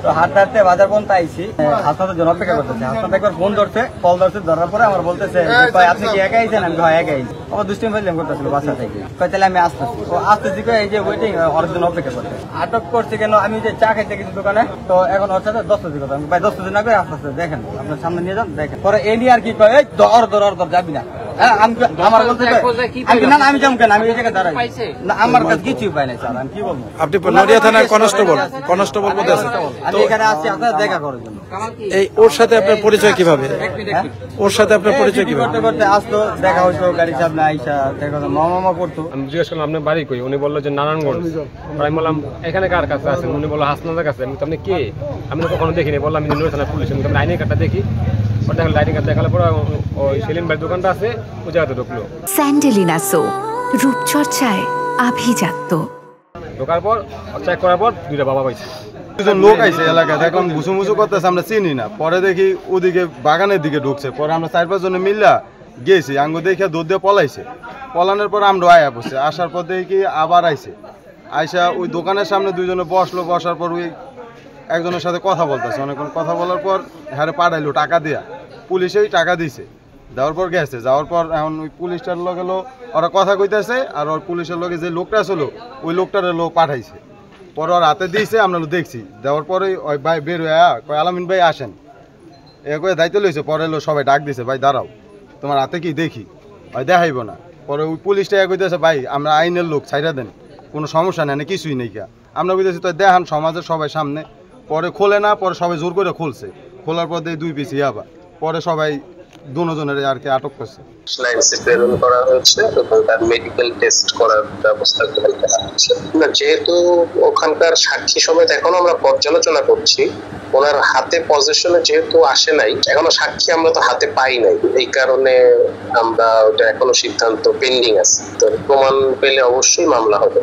তো হাঁটতে হাঁটতে বাজার পর্যন্ত আইছি, হাসনাতের জন্য অপেক্ষা করতেছে। হাসনাত একবার ফোন ধরছে, কল ধরছে, ধরার পরে আমার বলতেছে আপনি কি একা আইছেন? আমি একা আইছি। আমার দুষ্টিম ফাইলাম করতেছিল বাসা থেকে, তাহলে আমি আসতেছি। তো আসতেছি এই যে ওয়েটিং, ওর জন্য অপেক্ষা করতে। আটক করছে কেন? আমি যে চা খাইতে গেছি দোকানে, তো এখন ওর সাথে 10 কেজি কথা, ভাই 10 কেজি না করে আস্তে আস্তে দেখেন, আপনার সামনে নিয়ে যান, দেখেন। পরে এ নিয়ে আর কি কয়, দর যাবি না। আমার বলতে আমি যাম কেন, আমি এই জায়গায় দাঁড়াই না, আমার কাছে কিছুই পাই নাই স্যার, আমি কি বলবো। আপনি নড়িয়া থানার কনস্টেবল বলতে আছেন? আমি এখানে আসছি আপনার দেখা করার জন্য। এই ওর সাথে আপনার পরিচয় কিভাবে? ওর সাথে আপনার পরিচয় কিভাবে? করতে করতে আসতো, দেখা হইতো, গাড়ির সামনে আইসা দেখা মামা করতো। আমি জিজ্ঞেস করলাম আপনার বাড়ি কই? উনি বললো যে নারায়ণগঞ্জ। আমি বললাম এখানে কার কাছে আছেন? উনি বললো হাসনাদের কাছে। আমি তো আপনি কে? আমি তো কখনো দেখিনি। বললাম আমি নড়িয়া থানার পুলিশ। আমি আইনি কার্ডটা দেখি, দেখলাম লাইটিং কার্ড দেখার পর ওই সেলিম ভাইয়ের দোকানটা আছে, ওই জায়গাতে ঢুকলো। স্যান্ডেলিনা সো, রূপচর্চায় আভিজাত্য। ঢোকার পর চেক করার পর দুইটা বাবা পাইছে। দুজন লোক আইছে এলাকায়, দেখলাম মুসু করতেছে, আমরা চিনি না। পরে দেখি ওদিকে বাগানের দিকে ঢুকছে। পরে আমরা 4-5 জনে মিল্লা গেছি, আঙ্গ দেখে দৌড় দিয়ে পলাইছে। পলানোর পর আমরা আয়া পড়ছে। আসার পর দেখি আবার আইসা ওই দোকানের সামনে দুইজনে বসলো। বসার পর ওই একজনের সাথে কথা বলতেছে, অনেকক্ষণ কথা বলার পর হ্যাঁ পাঠাইলো টাকা দিয়া। পুলিশেই টাকা দিছে, দেওয়ার পর গেছে। যাওয়ার পর এখন ওই পুলিশটার লগে ওরা কথা কইতেছে, আর ওর পুলিশের লগে যে লোকটা ছিল ওই লোকটার লোক পাঠাইছে। পরে ওর হাতে দিয়েছে, আমরা দেখছি। দেওয়ার পরে ওই ভাই বের হয়ে কয় আলামিন ভাই আসেন, এ কয়ে দায়িত্ব লইছে। পরে সবাই ডাক দিছে, ভাই দাঁড়াও, তোমার হাতে কি দেখি? ভাই দেখাইব না। পরে ওই পুলিশটা কইতেছে, ভাই আমরা আইনের লোক, ছাইরা দেন, কোনো সমস্যা নেই, কিছুই নেই কা। আমরা কইতেছি তো দেখান সমাজের সবাই সামনে। পরে খোলে না, পরে সবাই জোর করে খুলছে। খোলার পর দিয়ে 2 পিস ইয়াবা। পরে সবাই দুজনের আর কি আটক করছে। লাইনসে প্রেরণ করা হয়েছে এবং তার মেডিকেল টেস্ট করার ব্যবস্থা করা হচ্ছে। না, যেহেতু ওখানকার সাক্ষী সমেত এখনো আমরা পর্যালোচনা করছি, ওনার হাতে পজিশনে যেহেতু আসে নাই, এখনো সাক্ষী আমরা তো হাতে পাই নাই, এই কারণে আমরা ওটা এখনো সিদ্ধান্ত পেন্ডিং আছে। তো প্রমাণ পেলে অবশ্যই মামলা হবে।